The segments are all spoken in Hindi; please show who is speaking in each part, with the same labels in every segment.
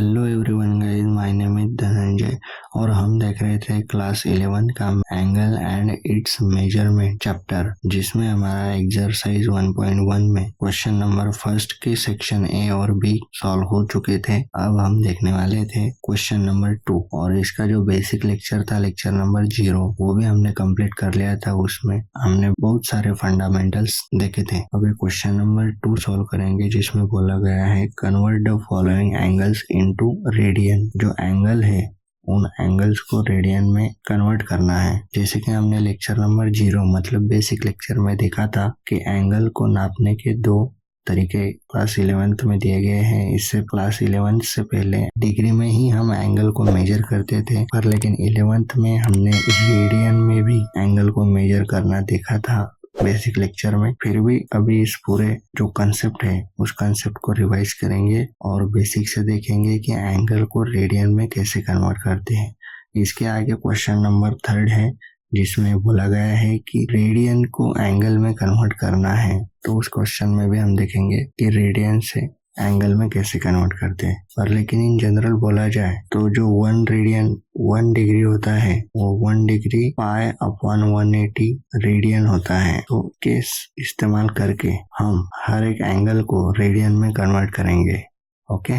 Speaker 1: Hello everyone guys, my name is Dhananjay और हम देख रहे थे क्लास 11 का angle and it's measurement chapter, जिसमें हमारा एक्सरसाइज 1.1 में क्वेश्चन नंबर फर्स्ट के सेक्शन ए और बी सॉल्व हो चुके थे। अब हम देखने वाले थे क्वेश्चन नंबर 2 और इसका जो बेसिक लेक्चर था, लेक्चर नंबर 0, वो भी हमने कंप्लीट कर लिया था। उसमें हमने बहुत सारे फंडामेंटल्स देखे थे। अभी क्वेश्चन नंबर 2 सॉल्व करेंगे, जिसमें बोला गया है convert the following angles into radian. जो एंगल है उन एंगल्स को रेडियन में कन्वर्ट करना है। जैसे कि हमने लेक्चर नंबर 0 मतलब बेसिक लेक्चर में देखा था कि एंगल को नापने के दो तरीके क्लास 11th में दिए गए हैं। इससे क्लास 11th से पहले डिग्री में ही हम एंगल को मेजर करते थे, पर लेकिन 11th में हमने रेडियन में भी एंगल को मेजर करना देखा था बेसिक लेक्चर में। फिर भी अभी इस पूरे जो कंसेप्ट है उस कंसेप्ट को रिवाइज करेंगे और बेसिक से देखेंगे कि एंगल को रेडियन में कैसे कन्वर्ट करते हैं। इसके आगे क्वेश्चन नंबर 3 है, जिसमें बोला गया है कि रेडियन को एंगल में कन्वर्ट करना है। तो उस क्वेश्चन में भी हम देखेंगे कि रेडियन से एंगल में कैसे कन्वर्ट करते हैं। पर लेकिन इन जनरल बोला जाए तो जो 1 रेडियन 1 डिग्री होता है वो 1 डिग्री पाई अपॉन 180 रेडियन होता है। तो केस इस्तेमाल करके हम हर एक एंगल को रेडियन में कन्वर्ट करेंगे। ओके,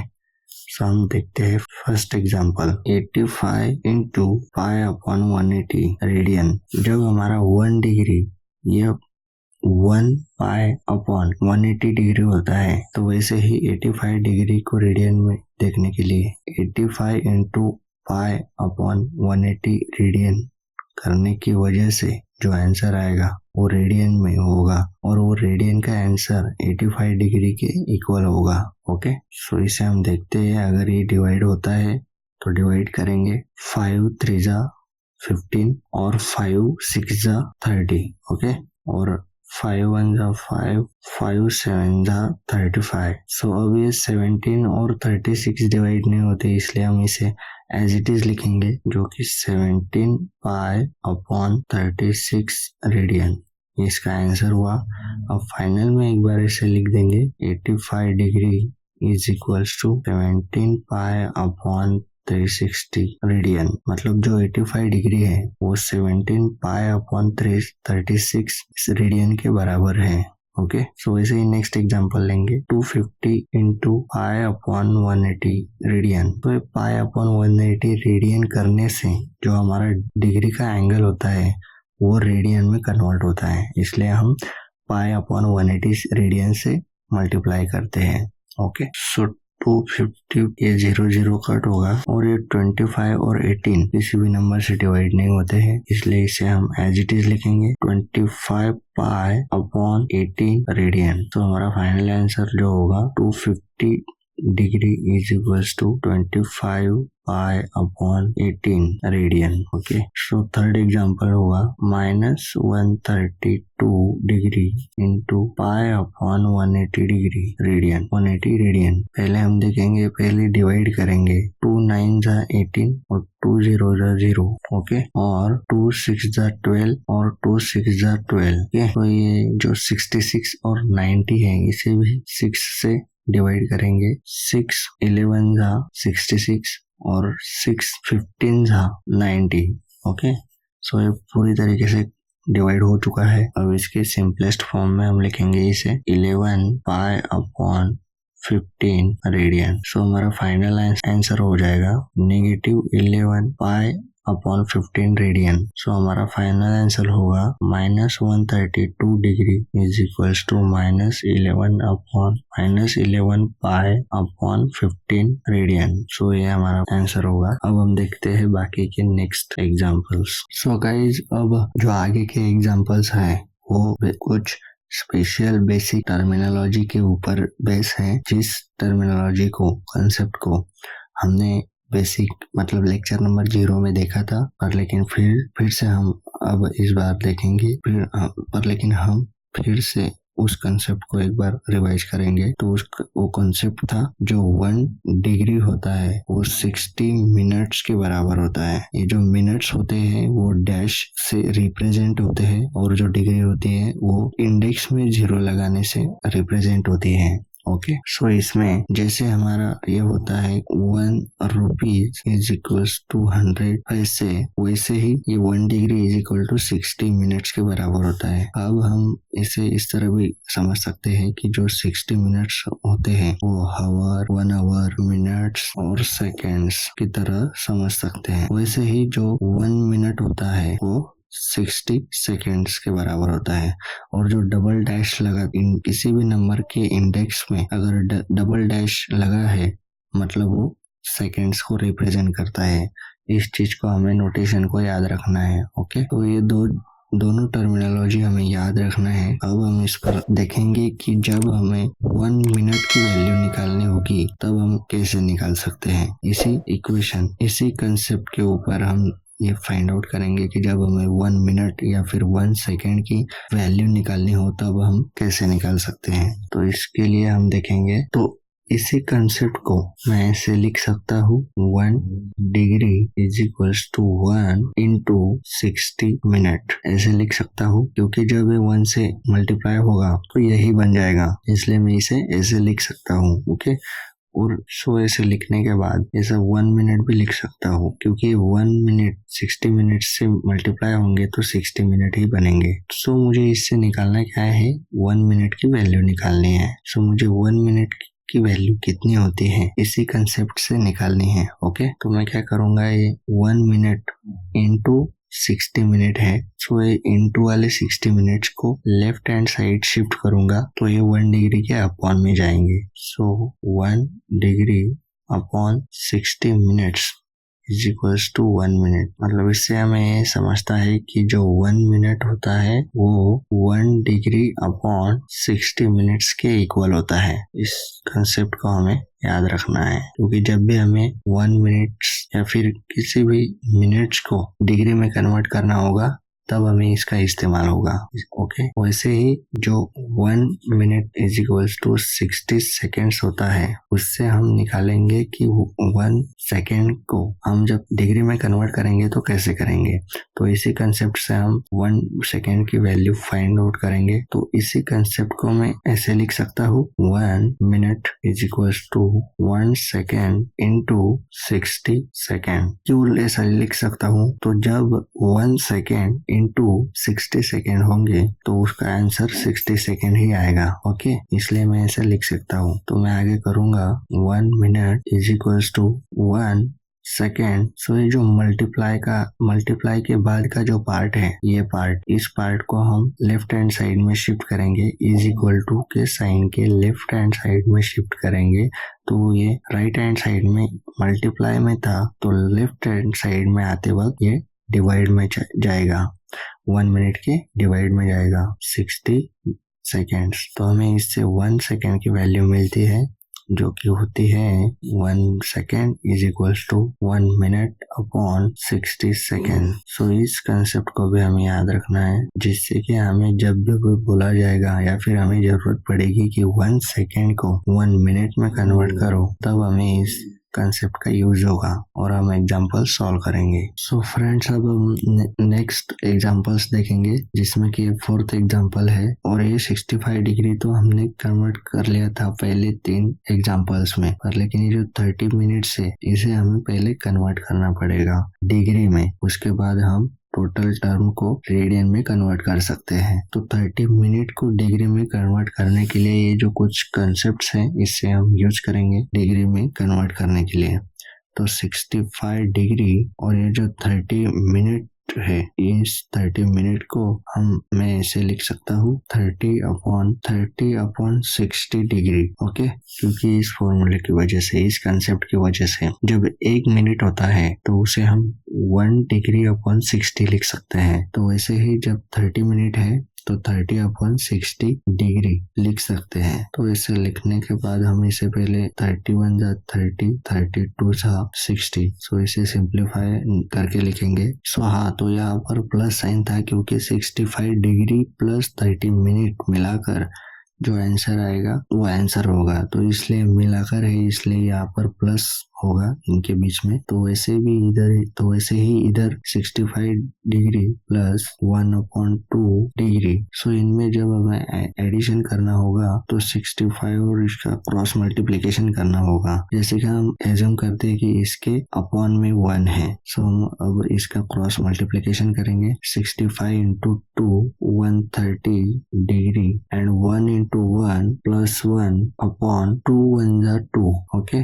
Speaker 1: सो हम देखते हैं first example 85 into pi upon 180 radian. जब हमारा 1 डिग्री ये 1 पाई अपॉन 180 डिग्री होता है, तो वैसे ही 85 डिग्री को रेडियन में देखने के लिए 85 इंटू पाई अपॉन 180 रेडियन करने की वजह से जो आंसर आएगा वो रेडियन में होगा और वो रेडियन का आंसर 85 डिग्री के इक्वल होगा। ओके, सो इसे हम देखते हैं। अगर ये डिवाइड होता है तो डिवाइड करेंगे 5 3 जा 15 और 5 6 जा 30। ओके, और 5 1 जा 5 5 7 जा 35। सो अब ये 17 और 36 डिवाइड नहीं होते, इसलिए हम इसे एज इट इज लिखेंगे, जो कि 17 पाई अपॉन 36 रेडियन इसका आंसर हुआ। अब फाइनल में एक बार इसे लिख देंगे 85 degree is equals to 17 pi upon 360 radian. मतलब जो 85 डिग्री है वो 17 पाई अपॉन 36 रेडियन के बराबर है। ओके, सो वैसे ही नेक्स्ट एग्जांपल लेंगे 250 इंटू पाई अपॉन 180 रेडियन। तो पाई अपॉन 180 रेडियन करने से जो हमारा डिग्री का एंगल होता है वो रेडियन में कन्वर्ट होता है, इसलिए हम पाई अपॉन 180 रेडियन से मल्टीप्लाई करते हैं। ओके, सो 250 ये 0 0 कट होगा और ये 25 और 18 किसी भी नंबर से डिवाइड नहीं होते हैं, इसलिए इसे हम एज इट इज लिखेंगे 25 पाई अपॉन 18 रेडियन। तो हमारा फाइनल आंसर जो होगा 250 degree is equals to 25 pi upon 18 radian. Okay, so third example होगा -132 degree into pi upon 180 degree radian 180 radian. पहले हम देखेंगे, पहले डिवाइड करेंगे 2 9 जा 18 और 2 0 जा 0। ओके, और 2 6 जा 12 और 2 6 जा 12। ओके, तो ये जो 66 और 90 है इसे भी 6 से डिवाइड करेंगे। 6 11 जा 66 और 6 15 जा 90। ओके, सो ये पूरी तरीके से डिवाइड हो चुका है। अब इसके सिंपलेस्ट फॉर्म में हम लिखेंगे इसे 11 पाई अपॉन 15 रेडियन। सो हमारा फाइनल आंसर हो जाएगा -11 पाई अपॉन 15 रेडियन। सो हमारा फाइनल आंसर होगा -132 degree is equals to -11 pi upon 15 radian. So ये हमारा आंसर होगा। अब हम देखते हैं बाकी के नेक्स्ट एग्जांपल्स। सो गाइज, अब जो आगे के एग्जांपल्स हैं वो कुछ स्पेशल बेसिक टर्मिनोलॉजी के ऊपर बेस है, जिस टर्मिनोलॉजी को कंसेप्ट को हमने बेसिक मतलब लेक्चर नंबर 0 में देखा था, पर लेकिन फिर से हम अब इस बार देखेंगे। पर लेकिन हम फिर से उस कंसेप्ट को एक बार रिवाइज करेंगे। तो वो कंसेप्ट था जो 1 डिग्री होता है वो 60 मिनट्स के बराबर होता है। ये जो मिनट्स होते हैं वो डैश से रिप्रेजेंट होते हैं और जो डिग्री होती है वो इंडेक्स में 0 लगाने से रिप्रेजेंट होती है। ओके, सो इसमें जैसे हमारा ये होता है 1 रुपीज इज इक्वल्स टू 100 पैसे, वैसे ही ये 1 degree is equal to 60 minutes के बराबर होता है। अब हम इसे इस तरह भी समझ सकते हैं कि जो 60 मिनट्स होते हैं वो हावर, 1 आवर, मिनट्स और सेकेंड्स की तरह समझ सकते हैं। वैसे ही जो 1 मिनट होता है वो 60 सेकेंड्स के बराबर होता है। और जो डबल डैश लगा इन किसी भी नंबर के इंडेक्स में अगर डबल डैश लगा है मतलब वो सेकेंड्स को रिप्रेजेंट करता है। इस चीज को हमें नोटेशन को याद रखना है। ओके, तो ये दोनों टर्मिनोलॉजी हमें याद रखना है। अब हम इस पर देखेंगे कि जब हमें 1 मिनट की वैल्यू निकालनी होगी तब हम कैसे निकाल सकते हैं। इसी कंसेप्ट के ऊपर हम ये फाइंड आउट करेंगे कि जब हमें 1 मिनट या फिर 1 सेकेंड की वैल्यू निकालनी हो तब हम कैसे निकाल सकते हैं। तो इसके लिए हम देखेंगे, तो इसी कंसेप्ट को मैं ऐसे लिख सकता हूँ 1 degree is equals to 1 × 60 minute, ऐसे लिख सकता हूँ क्योंकि जब ये 1 से मल्टीप्लाई होगा तो यही बन जाएगा, इसलिए मैं इसे ऐसे लिख सकता हूँ। ओके, और सो ऐसे लिखने के बाद ऐसा 1 मिनट भी लिख सकता हूँ क्योंकि 1 मिनट 60 मिनट से मल्टीप्लाई होंगे तो 60 मिनट ही बनेंगे। सो मुझे इससे निकालना क्या है, 1 मिनट की वैल्यू निकालनी है। सो मुझे 1 मिनट की वैल्यू कितनी होती है इसी कंसेप्ट से निकालनी है। ओके, तो मैं क्या करूंगा, ये 1 मिनट इंटू 60 मिनट है, सो ये इंटू वाले 60 मिनट्स को लेफ्ट हैंड साइड शिफ्ट करूंगा तो ये 1 डिग्री के अपॉन में जाएंगे। So 1 degree upon 60 minutes is equals to 1 minute. मतलब इससे हमें ये समझता है कि जो 1 मिनट होता है वो 1 डिग्री अपॉन 60 मिनट्स के इक्वल होता है। इस कंसेप्ट को हमें याद रखना है क्योंकि जब भी हमें 1 मिनट या फिर किसी भी मिनट्स को डिग्री में कन्वर्ट करना होगा तब हमें इसका इस्तेमाल होगा। ओके, वैसे ही जो 1 minute is equals to 60 seconds होता है उससे हम निकालेंगे कि 1 सेकेंड को हम जब डिग्री में कन्वर्ट करेंगे तो कैसे करेंगे। तो इसी कंसेप्ट से हम 1 सेकेंड की वैल्यू फाइंड आउट करेंगे। तो इसी कंसेप्ट को मैं ऐसे लिख सकता हूँ 1 minute is equals to 1 second into 60 second. क्यों ऐसा लिख सकता हूँ, तो जब 1 सेकेंड इंटू 60 सेकेंड होंगे तो उसका आंसर 60 सेकेंड ही आएगा। ओके, इसलिए मैं ऐसे लिख सकता हूँ। तो मैं आगे करूंगा 1 minute is equals to 1 second. So ये जो मल्टीप्लाई के बाद का जो पार्ट है, ये पार्ट, इस पार्ट को हम लेफ्ट हैंड साइड में शिफ्ट करेंगे, इज इक्वल टू के साइन के लेफ्ट हैंड साइड में शिफ्ट करेंगे। तो ये राइट हैंड साइड में मल्टीप्लाई में था तो लेफ्ट हैंड साइड में आते वक्त ये डिवाइड में जाएगा, 1 मिनट के डिवाइड में जाएगा 60 सेकेंड्स। तो हमें इससे 1 सेकेंड की वैल्यू मिलती है जो कि होती है 1 second is equals to 1 minute upon 60 second. So इस कंसेप्ट को भी हमें याद रखना है जिससे कि हमें जब भी कोई बोला जाएगा या फिर हमें जरूरत पड़ेगी कि 1 सेकेंड को 1 मिनट में कन्वर्ट करो तब हमें इस कंसेप्ट का यूज होगा और हम एग्जांपल सॉल्व करेंगे। सो फ्रेंड्स, अब हम नेक्स्ट एग्जांपल्स देखेंगे जिसमें कि 4th एग्जांपल है और ये 65 डिग्री तो हमने कन्वर्ट कर लिया था पहले 3 एग्जांपल्स में, पर लेकिन ये जो 30 मिनट्स है इसे हमें पहले कन्वर्ट करना पड़ेगा डिग्री में, उसके बाद हम टोटल टर्म को रेडियन में कन्वर्ट कर सकते हैं। तो 30 मिनट को डिग्री में कन्वर्ट करने के लिए ये जो कुछ कंसेप्ट्स हैं इससे हम यूज करेंगे डिग्री में कन्वर्ट करने के लिए। तो 65 डिग्री और ये जो 30 मिनट है, इस 30 मिनट को मैं ऐसे लिख सकता हूँ 30 अपॉन 60 डिग्री। ओके, क्योंकि इस फॉर्मूले की वजह से, इस कंसेप्ट की वजह से जब 1 मिनट होता है तो उसे हम 1 डिग्री अपॉन 60 लिख सकते हैं। तो वैसे ही जब 30 मिनट है तो 30 अपॉन 60 डिग्री लिख सकते हैं। तो इसे लिखने के बाद हम इसे पहले 31 जा 30, 32 जा 60, सो इसे सिंप्लीफाई करके लिखेंगे। सो हाँ, तो यहाँ पर प्लस साइन था क्योंकि 65 डिग्री प्लस 30 मिनट मिलाकर जो आंसर आएगा वो आंसर होगा, तो इसलिए मिलाकर है इसलिए यहाँ पर प्लस होगा इनके बीच में। तो वैसे ही इधर 65 डिग्री प्लस 1/2 डिग्री। सो इनमें जब हमें एडिशन करना होगा तो 65 और इसका क्रॉस मल्टीप्लीकेशन करना होगा। जैसे कि हम एज्यूम करते हैं कि इसके अपॉन में 1 है, सो हम अब इसका क्रॉस मल्टीप्लीकेशन करेंगे। 65 into 2 130 degree and 1 into 1 plus 1 upon 2 1 जा 2। ओके,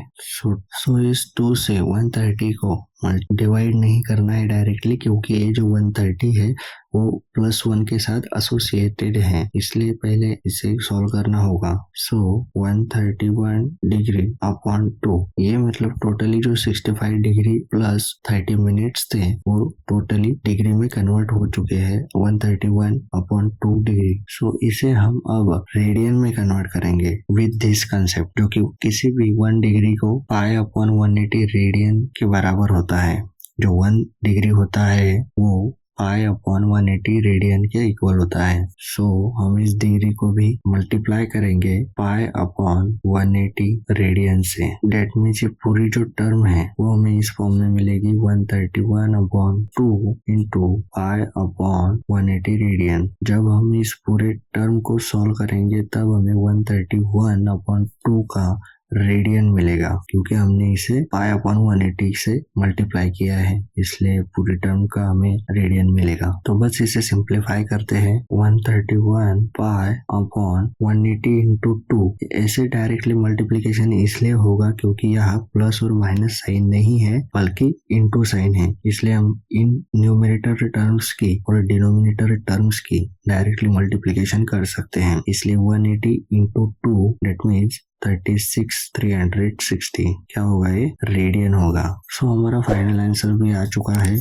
Speaker 1: सो इस 2 से 130 को डिवाइड नहीं करना है डायरेक्टली, क्योंकि ये जो 130 है वो +1 के साथ एसोसिएटेड है, इसलिए पहले इसे सॉल्व करना होगा। सो 131 डिग्री अपॉन 2, ये मतलब टोटली जो 65 डिग्री प्लस 30 मिनट्स थे वो टोटली डिग्री में कन्वर्ट हो चुके हैं 131 अपॉन 2 डिग्री। सो इसे हम अब रेडियन में कन्वर्ट करेंगे विद दिस कंसेप्ट, जो कि किसी भी 1 डिग्री को पाई अपॉन 180 रेडियन के बराबर होता है। जो 1 डिग्री होता है वो पाई अपॉन 180 रेडियन के इक्वल होता है। सो हम इस डिग्री को भी मल्टीप्लाई करेंगे पाई अपॉन 180 रेडियन से। डेट मीन्स ये पूरी जो टर्म है वो हमें इस फॉर्म में मिलेगी 131/2 इंटू पाई अपॉन 180 रेडियन। जब हम इस पूरे टर्म को सॉल्व करेंगे तब हमें 131/2 का रेडियन मिलेगा, क्योंकि हमने इसे पाई अपॉन 180 से मल्टीप्लाई किया है, इसलिए पूरी टर्म का हमें रेडियन मिलेगा। तो बस इसे सिंप्लीफाई करते हैं। 131 पाई अपॉन 180 इंटू 2। ऐसे डायरेक्टली मल्टीप्लीकेशन इसलिए होगा क्योंकि यहाँ प्लस और माइनस साइन नहीं है बल्कि इंटू साइन है, इसलिए हम इन न्यूमरेटर टर्म्स की और डिनोमिनेटर टर्म्स की डायरेक्टली मल्टीप्लीकेशन कर सकते हैं। इसलिए 180 इंटू 2 डेट मीन्स 36,360 क्या होगा, ये रेडियन होगा। सो हमारा फाइनल आंसर भी आ चुका है,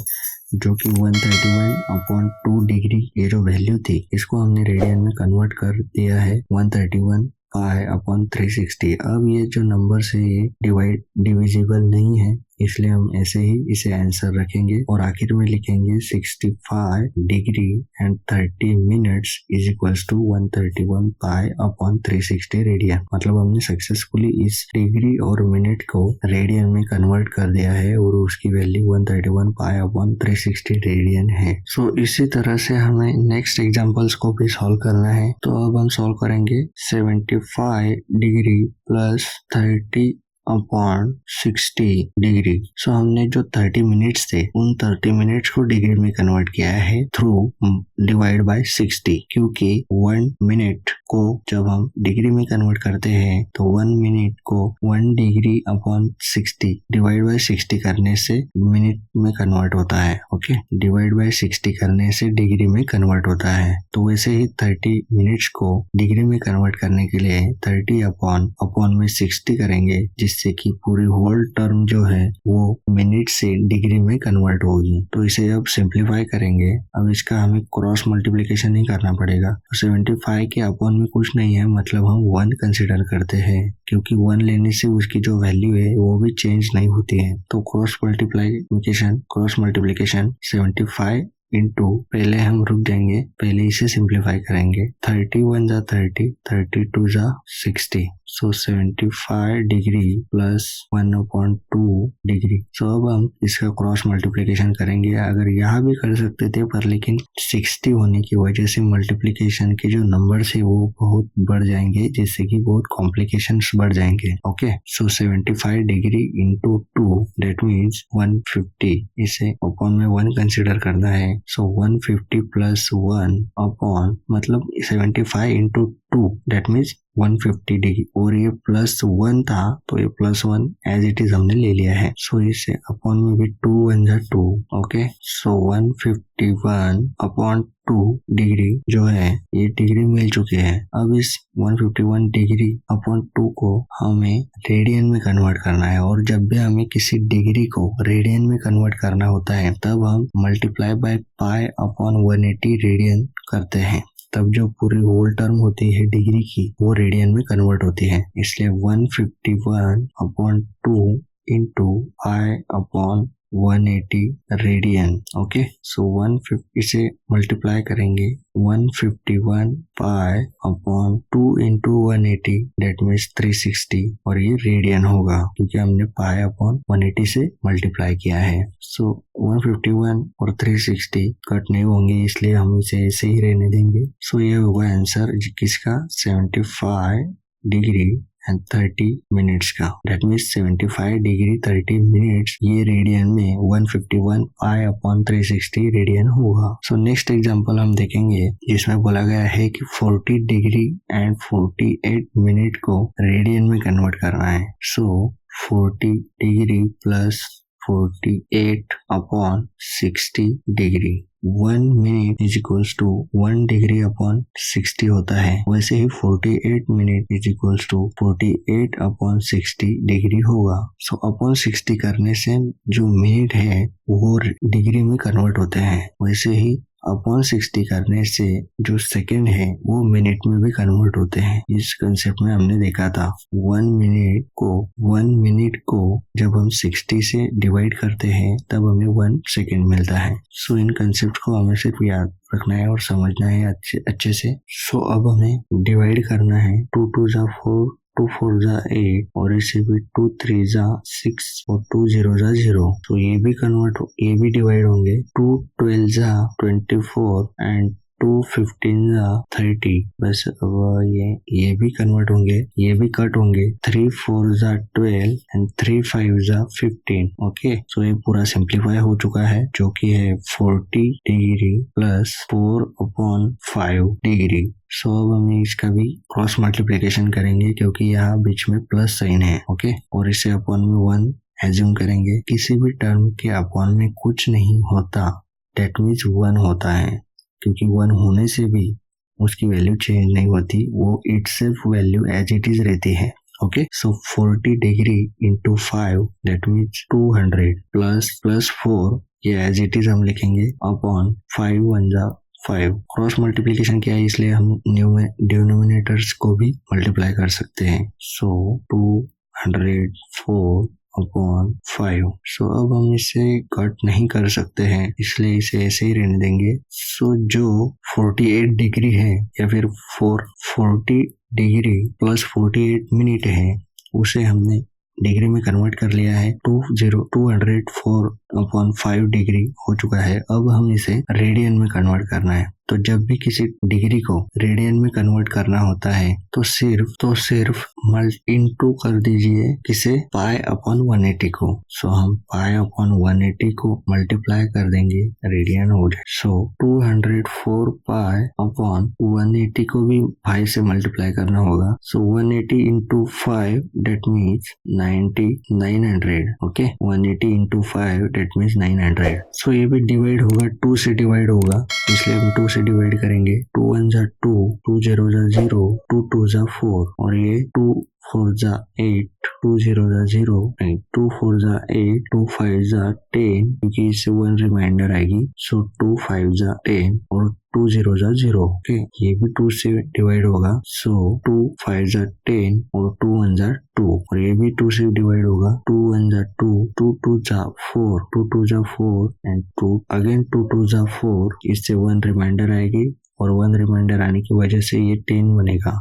Speaker 1: जो कि 131/2 डिग्री ये जो वैल्यू थी इसको हमने रेडियन में कन्वर्ट कर दिया है 131 पाई अपॉन 360। अब ये जो नंबर से ये डिविजिबल नहीं है, इसलिए हम ऐसे ही इसे आंसर रखेंगे और आखिर में लिखेंगे 65 degree and 30 minutes is equals to 131 pi upon 360 radian. मतलब हमने सक्सेसफुली इस डिग्री और मिनट को रेडियन में कन्वर्ट कर दिया है और उसकी वैल्यू 131 पाई अपॉन 360 रेडियन है। सो इसी तरह से हमें नेक्स्ट एग्जांपल्स को भी सॉल्व करना है। तो अब हम सॉल्व करेंगे 75 डिग्री प्लस 30 अपॉन 60 डिग्री। सो हमने जो 30 मिनट्स थे उन 30 मिनट्स को डिग्री में कन्वर्ट किया है थ्रू डिवाइड बाय 60, क्योंकि 1 मिनट को जब हम डिग्री में कन्वर्ट करते हैं तो 1 मिनट को 1 डिग्री अपॉन 60 डिवाइड बाय 60 करने से मिनट में कन्वर्ट होता है। ओके, डिवाइड बाय 60 करने से डिग्री में कन्वर्ट होता है। तो वैसे ही 30 मिनट्स को डिग्री में कन्वर्ट करने के लिए 30 अपॉन में 60 करेंगे, जिससे कि पूरी होल टर्म जो है वो मिनट से डिग्री में कन्वर्ट होगी। तो इसे अब सिंप्लीफाई करेंगे। अब इसका हमें क्रॉस मल्टीप्लिकेशन नहीं करना पड़ेगा। तो 75 के अपॉन में कुछ नहीं है, मतलब हम 1 कंसिडर करते हैं, क्योंकि 1 लेने से उसकी जो वैल्यू है वो भी चेंज नहीं होती है। तो क्रॉस मल्टीप्लिकेशन 75 इंटू, पहले हम रुक जाएंगे, पहले इसे सिंप्लीफाई करेंगे। 31 जा 30, 32 जा 60। सो 75 डिग्री प्लस 1/2 डिग्री। सो अब हम इसका क्रॉस मल्टीप्लिकेशन करेंगे। अगर यहाँ भी कर सकते थे, पर लेकिन 60 होने की वजह से मल्टीप्लिकेशन के जो नंबर्स है वो बहुत बढ़ जाएंगे, जिससे कि बहुत कॉम्प्लिकेशंस बढ़ जाएंगे। Okay, so 75 degree into 2 that means 150। इसे अपॉन में 1 कंसिडर करना है। सो 150 प्लस 1 अपॉन, मतलब 75 इंटू 2 डेट मीन्स 150 डिग्री, और ये +1 था तो ये +1 एज इट इज हमने ले लिया है। सो इसे अपॉन में भी 2 1 जा 2। ओके, सो 151/2 डिग्री जो है ये डिग्री मिल चुके हैं। अब इस 151 डिग्री अपॉन 2 को हमें रेडियन में कन्वर्ट करना है, और जब भी हमें किसी डिग्री को रेडियन में कन्वर्ट करना होता है तब हम multiply by pi upon 180 radian करते हैं। तब जो पूरी होल टर्म होती है डिग्री की वो रेडियन में कन्वर्ट होती है। इसलिए 151/2 into pi upon 180 radian. Okay, so 150 से मल्टीप्लाई करेंगे 151 pi upon 2 into 180 that means 360 और ये रेडियन होगा क्योंकि हमने पाई अपॉन 180 से मल्टीप्लाई किया है। सो 151 और 360 कट नहीं होंगे इसलिए हम इसे ऐसे ही रहने देंगे। सो ये होगा आंसर किसका 75 डिग्री एंड 30 मिनट्स का। डेट मीन्स 75 डिग्री 30 मिनट्स ये रेडियन में 151 पाई अपॉन 360 रेडियन होगा। सो नेक्स्ट एग्जांपल हम देखेंगे जिसमें बोला गया है कि 40 डिग्री एंड 48 मिनट को रेडियन में कन्वर्ट करना है। So 40 degree plus 48 upon 60 degree 1 minute is equals to 1 degree upon 60 होता है। वैसे ही 48 minute is equals to 48 upon 60 degree होगा। सो अपॉन 60 करने से जो मिनट है वो डिग्री में कन्वर्ट होते हैं। वैसे ही अपॉन 60 करने से जो सेकेंड है वो मिनट में भी कन्वर्ट होते हैं। इस कंसेप्ट में हमने देखा था 1 मिनट को जब हम 60 से डिवाइड करते हैं तब हमें 1 सेकेंड मिलता है। सो इन कंसेप्ट को हमें सिर्फ याद रखना है और समझना है अच्छे से। सो अब हमें डिवाइड करना है 2 2 जा 4 2 4 जा 8 और इसे भी 2 3 जा 6 और 2 0 जा 0। तो ये भी डिवाइड होंगे 2 12 जा 24 एंड 2 15 जा 30। बस अब ये भी कन्वर्ट होंगे, ये भी कट होंगे 3 4 जा 12 एंड 3 5 जा 15। ओके, सो ये पूरा सिंप्लीफाई हो चुका है जो कि है 40 डिग्री प्लस 4 अपॉन 5 डिग्री। सो अब हम इसका भी क्रॉस मल्टीप्लिकेशन करेंगे क्योंकि यहाँ बीच में प्लस साइन है। ओके, और इसे अपॉन में 1 एज्यूम करेंगे। किसी भी टर्म के अपॉन में कुछ नहीं होता, डेट मीन्स 1 होता है क्योंकि 1 होने से भी उसकी वैल्यू चेंज नहीं होती, वो itself value as it is रहती है। Okay, so 40 degree into 5 that means 200 plus 4 ये एज इट इज हम लिखेंगे अपॉन 5 1 जा 5। क्रॉस मल्टीप्लिकेशन किया है इसलिए हम डिनोमिनेटर्स को भी मल्टीप्लाई कर सकते हैं। सो 204 अपॉन 5। सो अब हम इसे कट नहीं कर सकते हैं इसलिए इसे ऐसे ही रहने देंगे। सो जो 48 डिग्री है या फिर 40 डिग्री प्लस 48 मिनट है उसे हमने डिग्री में कन्वर्ट कर लिया है। 204 अपॉन 5 डिग्री हो चुका है। अब हम इसे रेडियन में कन्वर्ट करना है। तो जब भी किसी डिग्री को रेडियन में कन्वर्ट करना होता है तो सिर्फ इनटू कर दीजिए किसे पाई अपॉन 180 को। सो हम पाई अपॉन 180 को मल्टीप्लाई कर देंगे रेडियन हो जाए। सो 204 पाई अपॉन 180 को भी 5 से मल्टीप्लाई करना होगा। सो 180 into 5 that means 900। Okay, 180 into 5 that means 900। सो ये भी डिवाइड होगा 2 से डिवाइड होगा इसलिए हम 2 से डिवाइड करेंगे। 2 1 जा 2 2 0 जा 0 2 2 जा 4 और ये 2 4 जा 8 2 0 जा 0 2 4 जा 8 2 5 जा 10 क्योंकि इससे 1 रिमाइंडर आएगी। सो 2 5 जा 10 और 2 0 जा 0। ओके, ये भी 2 से डिवाइड होगा। सो 2 5 जा 10 और 2 1 जा 2 और ये भी 2 से डिवाइड होगा। 2 1 जा 2 2 2 जा 4 2 2 जा 4 एंड 2 अगेन 2 2 जा 4। इससे 1 रिमाइंडर आएगी और 1 रिमाइंडर आने की वजह से ये 10 बनेगा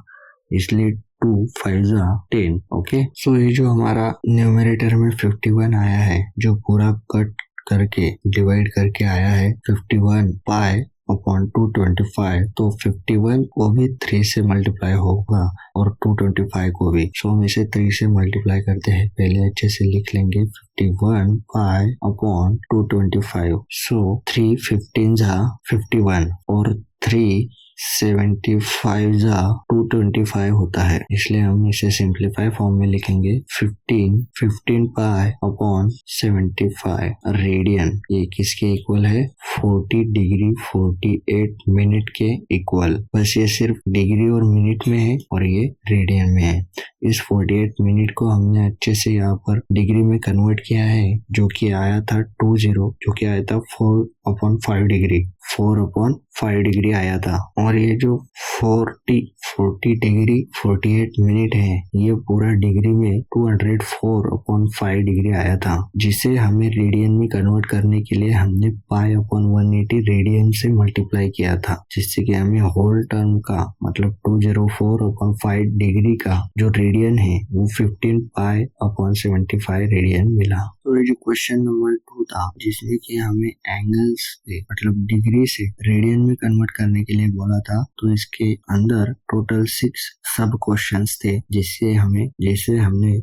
Speaker 1: इसलिए 2 5 जा 10। ओके, सो ये जो हमारा न्यूमरेटर में 51 आया है जो पूरा कट करके डिवाइड करके आया है 51 पाई अपॉन 225। तो 51 को भी 3 से मल्टीप्लाई होगा और 225 को भी। सो हम इसे 3 से मल्टीप्लाई करते हैं। पहले अच्छे से लिख लेंगे 51 पाई अपॉन 225। सो 3 15 जा 51 और 3 75 जा 225 होता है इसलिए हम इसे सिंप्लीफाई फॉर्म में लिखेंगे 15 पाई अपॉन 75 रेडियन। ये किसके इक्वल है 40 डिग्री 48 मिनट के इक्वल। बस ये सिर्फ डिग्री और मिनट में है और ये रेडियन में है। इस 48 मिनट को हमने अच्छे से यहाँ पर डिग्री में कन्वर्ट किया है जो कि आया था 20 जो कि आया था 4 अपॉन 5 डिग्री 4 अपॉन 5 डिग्री आया था और ये जो 40 डिग्री 48 मिनट है, ये पूरा डिग्री में 204/5 डिग्री आया था, जिसे हमें रेडियन में कन्वर्ट करने के लिए हमने पाई/180 रेडियन से मल्टीप्लाई किया था, जिससे कि हमें होल टर्म का मतलब 204/5 डिग्री का जो रेडियन है वो 15 पाई/75 रेडियन मिला। तो ये जो क्वेश्चन नंबर 2 था, जिसमें कि हमें एंगल्स से मतलब डिग्री से रेडियन में कन्वर्ट करने के लिए बोला था, तो इसके अंदर टोटल 6 सब क्वेश्चंस थे, जिसे हमने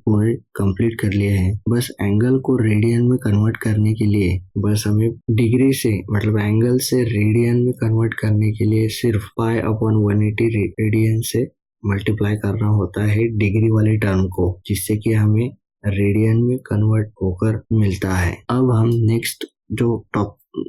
Speaker 1: पूरे कंप्लीट कर लिए हैं। बस एंगल को रेडियन में कन्वर्ट करने के लिए बस हमें डिग्री से मतलब एंगल से रेडियन में कन्वर्ट करने के लिए सिर्फ पाई/180 रेडियन से मल्टीप्लाई करना होता है डिग्री वाले टर्म को, जिससे कि हमें रेडियन में कन्वर्ट होकर मिलता है। अब हम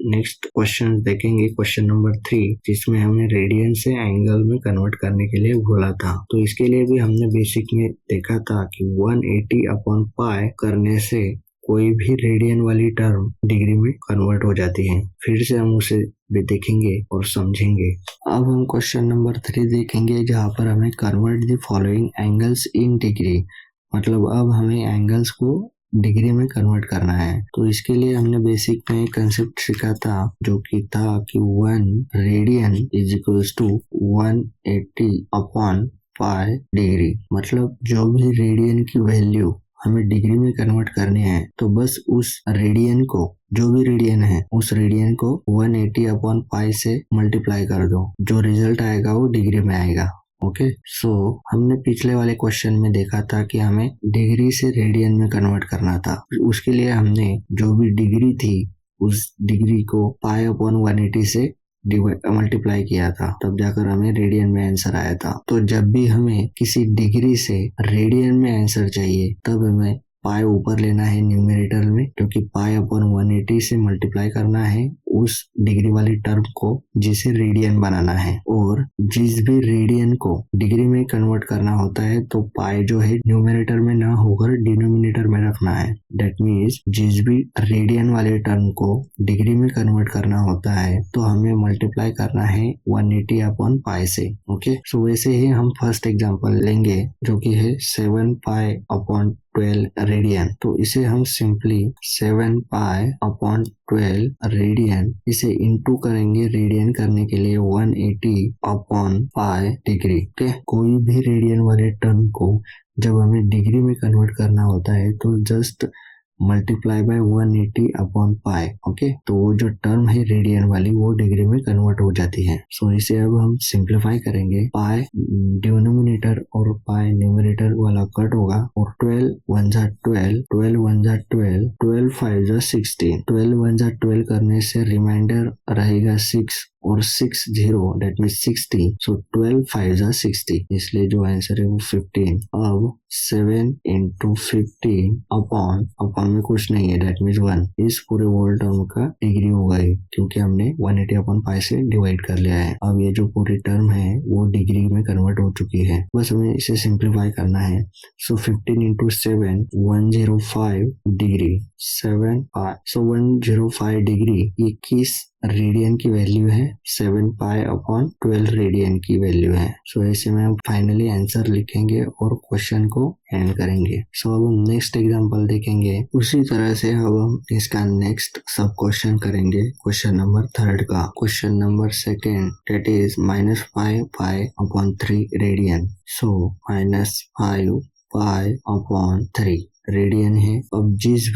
Speaker 1: नेक्स्ट क्वेश्चन देखेंगे, क्वेश्चन नंबर 3, जिसमें हमें रेडियन से एंगल में कन्वर्ट करने के लिए बोला था। तो इसके लिए भी हमने बेसिक में देखा था कि 180/पाई करने से कोई भी रेडियन वाली टर्म डिग्री में कन्वर्ट हो जाती है। फिर से हम उसे भी देखेंगे और समझेंगे। अब हम क्वेश्चन नंबर 3 देखेंगे, जहाँ पर हमें convert the following angles in degree, मतलब अब हमें एंगल्स को डिग्री में कन्वर्ट करना है। तो इसके लिए हमने बेसिक में कंसेप्ट सीखा था, जो कि था कि 1 रेडियन इज इक्वल्स टू 180/पाई डिग्री। मतलब जो भी रेडियन की वैल्यू हमें डिग्री में कन्वर्ट करनी है, तो बस उस रेडियन को, जो भी रेडियन है, उस रेडियन को 180/पाई से मल्टीप्लाई कर दो, जो रिजल्ट आएगा वो डिग्री में आएगा। ओके, सो हमने पिछले वाले क्वेश्चन में देखा था कि हमें डिग्री से रेडियन में कन्वर्ट करना था। उसके लिए हमने जो भी डिग्री थी उस डिग्री को पाई/180 से मल्टीप्लाई किया था, तब जाकर हमें रेडियन में आंसर आया था। तो जब भी हमें किसी डिग्री से रेडियन में आंसर चाहिए, तब हमें पाई ऊपर लेना है न्यूमरेटर में, क्योंकि पाई/180 से मल्टीप्लाई करना है उस डिग्री वाली टर्म को जिसे रेडियन बनाना है। और जिस भी रेडियन को डिग्री में कन्वर्ट करना होता है, तो पाई जो है न्यूमरेटर में ना होकर डिनोमिनेटर में रखना है। दैट मीन्स जिस भी रेडियन वाले टर्म को डिग्री में कन्वर्ट करना होता है, तो हमें मल्टीप्लाई करना है 180/पाई से। ओके, सो वैसे ही हम फर्स्ट एग्जांपल लेंगे, जो कि है 7 पाई/12 रेडियन। तो इसे हम सिंपली 7 पाई/12 रेडियन, इसे इंटू करेंगे रेडियन करने के लिए 180/पाई डिग्री। ओके, कोई भी रेडियन वाले टर्म को जब हमें डिग्री में कन्वर्ट करना होता है, तो जस्ट मल्टीप्लाई बाय 180/पाई। ओके, तो वो जो टर्म है रेडियन वाली, वो डिग्री में कन्वर्ट हो जाती है। सो इसे अब हम सिंप्लीफाई करेंगे। पाई डिनोमिनेटर और पाई न्यूमरेटर वाला कट होगा, और 12 1 जा 12, 12 1 जा 12, 12 5 जा 16, 12 1 जा 12 करने से रिमाइंडर रहेगा 6 और 6 0, दैट मीन्स 60। सो 12 5 जा 60, इसलिए जो आंसर है वो 15। अब 7 into 15 अपॉन में कुछ नहीं है, दैट मीन्स 1। इस पूरे होल टर्म का डिग्री होगा, क्योंकि हमने 180/पाई से डिवाइड कर लिया है। अब ये जो पूरी टर्म है वो डिग्री में कन्वर्ट हो चुकी है, बस हमें इसे सिंप्लीफाई करना है। सो 15 into 7 105 डिग्री, 7 सो 105 डिग्री, ये किस रेडियन की वैल्यू है? 7 पाई/12 रेडियन की वैल्यू है। सो ऐसे में हम फाइनली आंसर लिखेंगे और क्वेश्चन को एंड करेंगे। सो अब हम नेक्स्ट एग्जांपल देखेंगे। उसी तरह से अब हम इसका नेक्स्ट सब क्वेश्चन करेंगे, क्वेश्चन नंबर 3 का। क्वेश्चन नंबर 2 दैट इज -5 पाई/3 रेडियन। सो -5 पाई/3 रेडियन है। अब जिस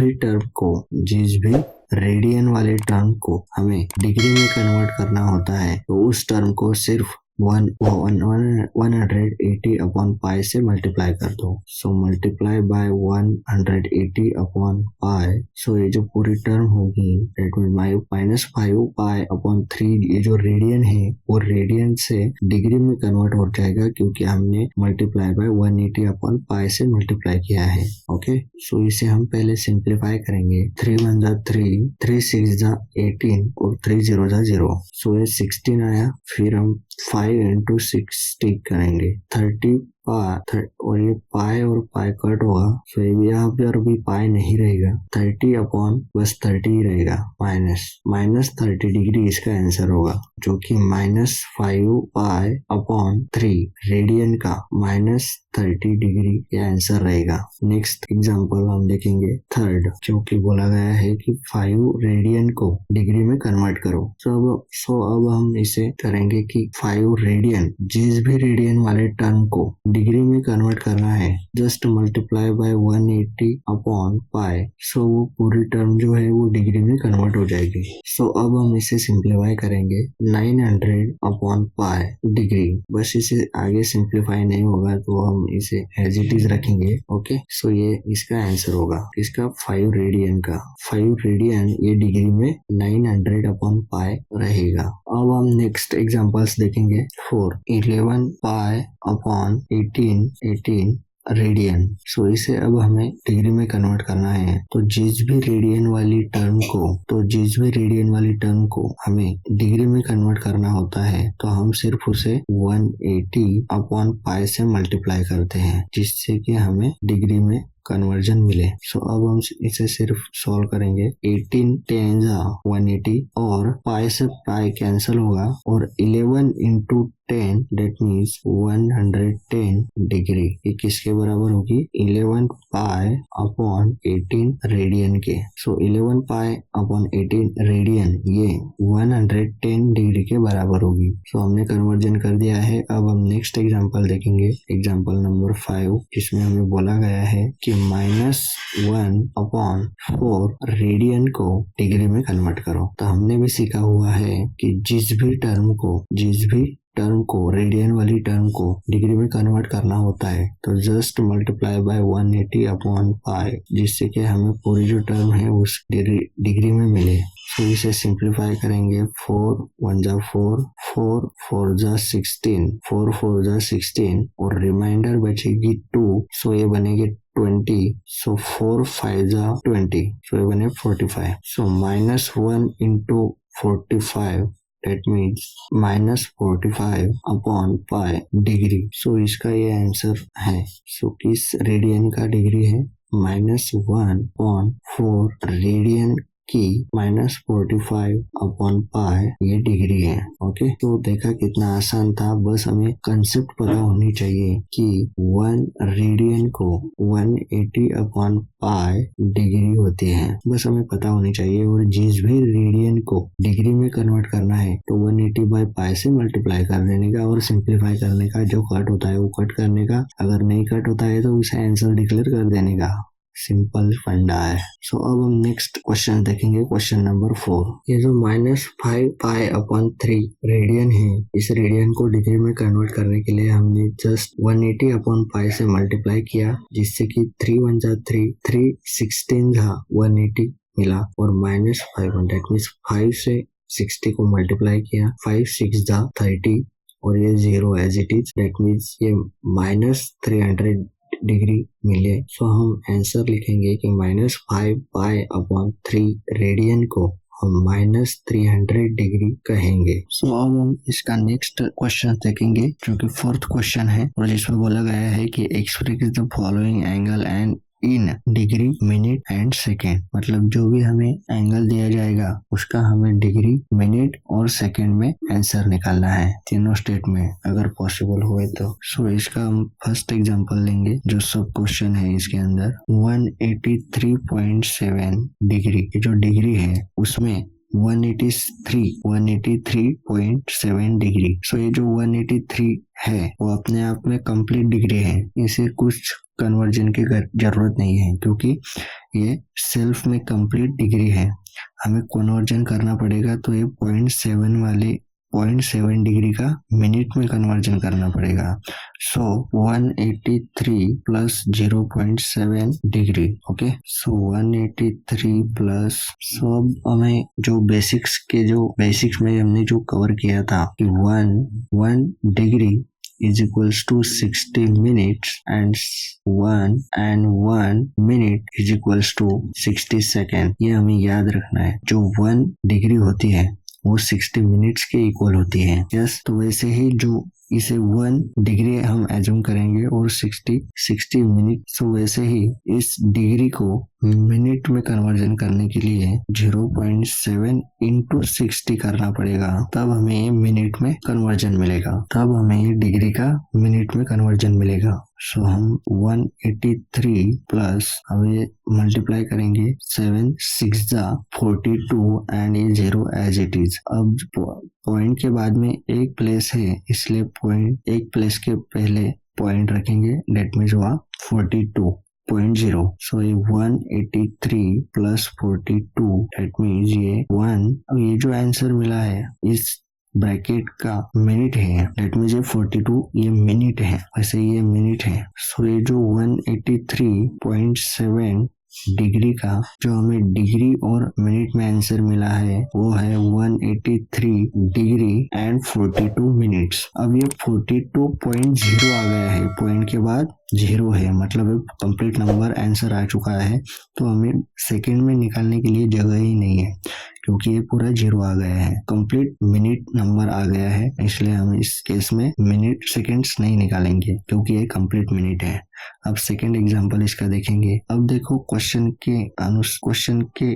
Speaker 1: भी रेडियन वाले टर्म को हमें डिग्री में कन्वर्ट करना होता है, तो उस टर्म को सिर्फ 180/पाई से मल्टीप्लाई कर दो। So multiply by 180/पाई। सो ये जो पूरी टर्म होगी, दैट मीन्स -5 पाई/3, ये जो रेडियन है वो रेडियन से डिग्री में कन्वर्ट हो जाएगा, क्योंकि हमने मल्टीप्लाई बाय 180/पाई से मल्टीप्लाई किया है। ओके, सो इसे हम पहले सिंप्लीफाई करेंगे। 3 1 जा 3, 3 6 जा 18 और 3 0 जा 0। सो ये 16 आया। फिर हम 5 into 60 करेंगे, 30 और ये पाई और पाई कट होगा, तो ये यहाँ पे और भी पाई नहीं रहेगा, 30 अपॉन बस 30 ही रहेगा, माइनस 30 डिग्री इसका आंसर होगा, जो कि -5 पाई अपॉन 3 रेडियन का -30 डिग्री ये आंसर रहेगा। नेक्स्ट एग्जांपल हम देखेंगे थर्ड, जो कि बोला गया है कि 5 रेडियन को डिग्री में कन्वर्ट करो। सो अब हम इसे करेंगे कि 5 रेडियन, जिस भी रेडियन वाले टर्म को डिग्री में कन्वर्ट करना है, just multiply by 180 upon pi, so वो पूरी टर्म जो है वो डिग्री में कन्वर्ट हो जाएगी। सो अब हम इसे सिंप्लीफाई करेंगे 900 अपॉन पाई डिग्री, बस इसे आगे सिंप्लीफाई नहीं होगा तो हम इसे एज इट इज रखेंगे। ओके, सो ये इसका आंसर होगा इसका 5 रेडियन का, 5 रेडियन ये डिग्री में 900 अपॉन पाई रहेगा। अब हम नेक्स्ट एग्जांपल्स देखेंगे 11 पाई अपॉन 18 रेडियन। सो इसे अब हमें डिग्री में कन्वर्ट करना है, तो जिस भी रेडियन वाली टर्म को हमें डिग्री में कन्वर्ट करना होता है, तो हम सिर्फ उसे 180 अपॉन पाई से मल्टीप्लाई करते हैं, जिससे कि हमें डिग्री में कन्वर्जन मिले। सो अब हम इसे सिर्फ सॉल्व करेंगे, 18 10 180 और पाई से पाई कैंसिल होगा, और 11 into 10 डेट मीन्स 110 डिग्री, ये किसके बराबर होगी, 11 पाई अपॉन 18 रेडियन के। सो 11 पाई अपॉन 18 रेडियन ये 110 डिग्री के बराबर होगी। सो हमने कन्वर्जन कर दिया है। अब हम नेक्स्ट एग्जांपल देखेंगे, एग्जांपल नंबर 5, जिसमें हमें बोला गया है कि -1 अपॉन 4 रेडियन को डिग्री में कन्वर्ट करो। तो हमने भी सीखा हुआ है कि जिस भी टर्म को रेडियन वाली टर्म को डिग्री में कन्वर्ट करना होता है, तो जस्ट मल्टीप्लाई बाय 180 अपॉन पाई, जिससे कि हमें पूरी जो टर्म है उस डिग्री में मिले। तो इसे सिंप्लीफाई करेंगे, 4 1 जा 4, 4 4 जा 16, 4 4 जा 16 और रिमाइंडर बचेगी 2, सो ये बनेगी 20, सो 4 5 जा 20, सो ये बने 45। So -1 into 45 that means -45 upon pi degree. So इसका ये आंसर है। सो किस रेडियन का डिग्री है, -1 अपॉन 4 रेडियन की -45 अपॉन पाई ये डिग्री है। ओके, तो देखा कितना आसान था, बस हमें कंसेप्ट पता होनी चाहिए कि 1 रेडियन को 180 अपॉन पाई डिग्री होती है, बस हमें पता होनी चाहिए। और जिस भी रेडियन को डिग्री में कन्वर्ट करना है, तो 180 बाय पाई से मल्टीप्लाई कर देने का और सिंप्लीफाई करने का, जो कट होता है वो कट करने का, अगर नहीं कट होता है तो उसे आंसर डिक्लेयर कर देने का, सिंपल फंडा है। सो अब हम नेक्स्ट क्वेश्चन देखेंगे, क्वेश्चन नंबर 4। ये जो -5 पाई अपॉन 3 रेडियन है, इस रेडियन को डिग्री में कन्वर्ट करने के लिए हमने जस्ट 180 अपॉन पाई से मल्टीप्लाई किया, जिससे कि 3 1 जा 3, 3 16 जा 180 मिला, और -5 डेट मीन्स 5 से 60 को मल्टीप्लाई किया, 5 6 जा 30 और ये 0 as it is, that means ये -300 डिग्री मिले। सो हम आंसर लिखेंगे कि -5 पाई अपॉन 3 रेडियन को हम -300 डिग्री कहेंगे। सो अब हम इसका नेक्स्ट क्वेश्चन देखेंगे, जो कि 4th क्वेश्चन है, और जिसमें बोला गया है कि express the following angle and in degree minute and second, मतलब जो भी हमें एंगल दिया जाएगा उसका हमें डिग्री मिनट और सेकेंड में आंसर निकालना है, तीनों स्टेट में अगर पॉसिबल हुए तो। सो इसका हम फर्स्ट एग्जांपल लेंगे, जो सब क्वेश्चन है इसके अंदर 183.7 डिग्री, जो डिग्री है उसमें 183.7 डिग्री। सो ये जो 183 है वो अपने आप में कंप्लीट डिग्री है, इसे कुछ कन्वर्जन की जरूरत नहीं है, क्योंकि ये सेल्फ में कंप्लीट डिग्री है। हमें कन्वर्जन करना पड़ेगा, तो ये 0.7 डिग्री का मिनट में कन्वर्जन करना पड़ेगा। सो 183 प्लस 0.7 डिग्री। ओके, सो 183 प्लस, सो अब हमें जो बेसिक्स में हमने जो कवर किया था कि 1 degree is equals to 60 minutes and 1 minute is equals to 60 second. ये हमें याद रखना है, जो 1 डिग्री होती है वो 60 मिनट्स के इक्वल होती है। यस, तो वैसे ही जो इसे 1 डिग्री हम एज्यूम करेंगे और 60 मिनट। सो वैसे ही इस डिग्री को मिनट में कन्वर्जन करने के लिए 0.7 इंटू 60 करना पड़ेगा, तब हमें ये मिनट में कन्वर्जन मिलेगा, तब हमें ये डिग्री का मिनट में कन्वर्जन मिलेगा। सो हम 183 प्लस अब ये मल्टीप्लाई करेंगे 7 6 42 एंड ये 0 एज इट इज। अब पॉइंट के बाद में एक प्लेस है, इसलिए पॉइंट एक प्लेस के पहले पॉइंट रखेंगे, डेट मीन्स हुआ 42.0। सो ये 183 प्लस 42 डेट मीन्स ये 1। अब ये जो आंसर मिला है इस ब्रैकेट का मिनट है, डेट मीन्स ये 42 ये मिनट है, वैसे ये मिनट है। सो ये जो 183.7 डिग्री का जो हमें डिग्री और मिनट में आंसर मिला है वो है 183 डिग्री एंड 42 मिनट्स। अब ये 42.0 आ गया है, पॉइंट के बाद 0 है, मतलब कंप्लीट नंबर आंसर आ चुका है। तो हमें सेकंड में निकालने के लिए जगह ही नहीं है क्योंकि ये पूरा 0 आ गया है, कंप्लीट मिनट नंबर आ गया है, इसलिए हम इस केस में मिनट सेकंड्स नहीं निकालेंगे क्योंकि ये कंप्लीट मिनट है। अब सेकंड एग्जांपल इसका देखेंगे। अब देखो क्वेश्चन के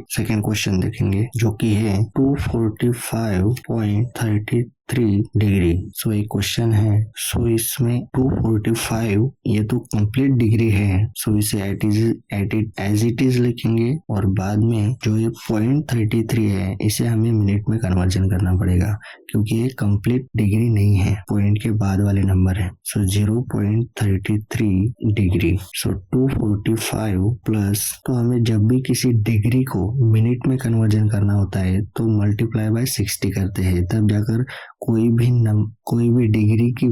Speaker 1: सेकंड क्वेश्चन देखेंगे जो कि है 245.33 डिग्री। सो एक क्वेश्चन है, सो इसमें 245 ये तो कंप्लीट डिग्री है, सो इसे एज इट इज लिखेंगे और बाद में जो ये 0.33 है इसे हमें मिनट में कन्वर्जन करना पड़ेगा क्योंकि ये कंप्लीट डिग्री नहीं है, पॉइंट के बाद वाले नंबर है। So 0.33 degree. सो 245 प्लस, तो हमें जब भी किसी डिग्री को मिनट में कन्वर्जन करना होता है तो मल्टीप्लाई बाय 60 करते हैं, तब जाकर कोई भी डिग्री की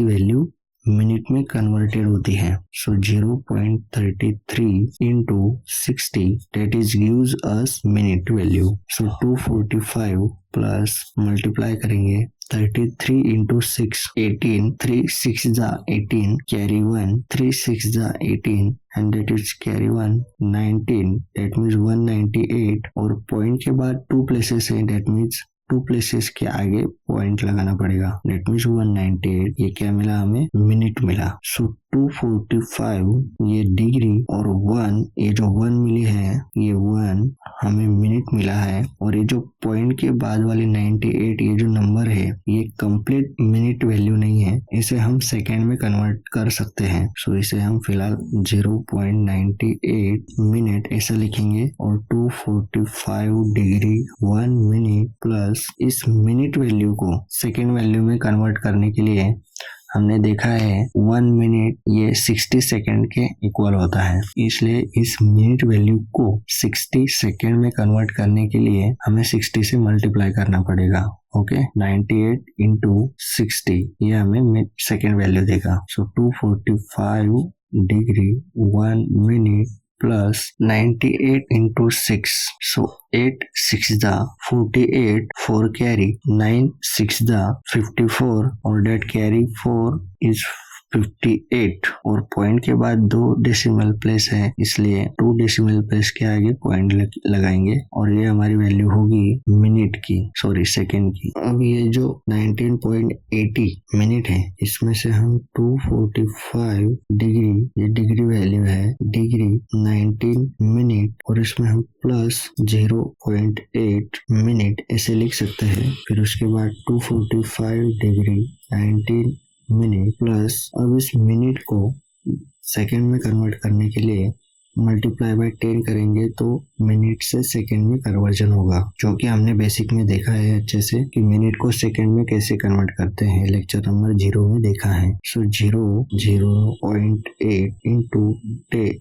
Speaker 1: वैल्यू मिनट में कन्वर्टेड होती है। So 0.33 into 60 that is gives us minute value. So 245 plus multiply करेंगे 33 into 6 18, 3 6 18 carry 1, 3 6 18 and that is carry 1 19, that means 198 और पॉइंट के बाद 2 प्लेसेस है, डेट मीन्स 2 प्लेसेस के आगे पॉइंट लगाना पड़ेगा, डेट मीन्स 198। ये क्या मिला हमें? मिनट मिला। सो 245 ये डिग्री और 1 ये जो 1 मिली है ये 1 हमें मिनट मिला है, और ये जो पॉइंट के बाद वाली 98 ये जो नंबर है ये कंप्लीट मिनट वैल्यू नहीं है, इसे हम सेकेंड में कन्वर्ट कर सकते हैं। सो इसे हम फिलहाल 0.98 मिनट ऐसा लिखेंगे और 245 डिग्री 1 मिनट प्लस इस मिनट वैल्यू को सेकेंड वैल्यू में कन्वर्ट करने के लिए हमने देखा है 1 मिनट ये 60 सेकेंड के इक्वल होता है, इसलिए इस मिनट वैल्यू को 60 सेकेंड में कन्वर्ट करने के लिए हमें 60 से मल्टीप्लाई करना पड़ेगा। ओके, 98 इंटू 60 ये हमें सेकेंड वैल्यू देगा। सो 245 degree 1 minute plus 98 into 6, so 8 6 48, 4 carry 9 6 54 और that carry 4 is 58 और पॉइंट के बाद 2 डेसिमल प्लेस है, इसलिए 2 डेसिमल प्लेस के आगे पॉइंट लगाएंगे और ये हमारी वैल्यू होगी मिनट की, सॉरी सेकेंड की। अब ये जो 19.80 मिनट है इसमें से हम 245 डिग्री ये डिग्री वैल्यू है, डिग्री 19 मिनट और इसमें हम प्लस 0.8 मिनट ऐसे लिख सकते हैं। फिर उसके बाद 245 डिग्री 19 मिनट प्लस, अब इस मिनट को सेकेंड में कन्वर्ट करने के लिए मल्टीप्लाई बाय 10 करेंगे तो मिनट से सेकेंड में कन्वर्जन होगा, जो कि हमने बेसिक में देखा है अच्छे से कि मिनट को सेकेंड में कैसे कन्वर्ट करते हैं, लेक्चर नंबर 0 में देखा है। सो 0.8 इंटू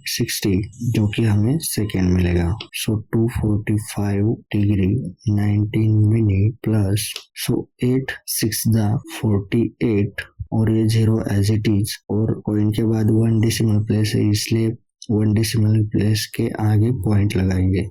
Speaker 1: 60 जो कि हमें सेकेंड मिलेगा। सो 245 डिग्री 19 मिनट प्लस, सो 8 6 48 और ये 0 एज इट इज और पॉइंट के बाद 1 डेसिमल प्लेस है, इसलिए 1 डेसिमल प्लेस के आगे पॉइंट लगाएंगे।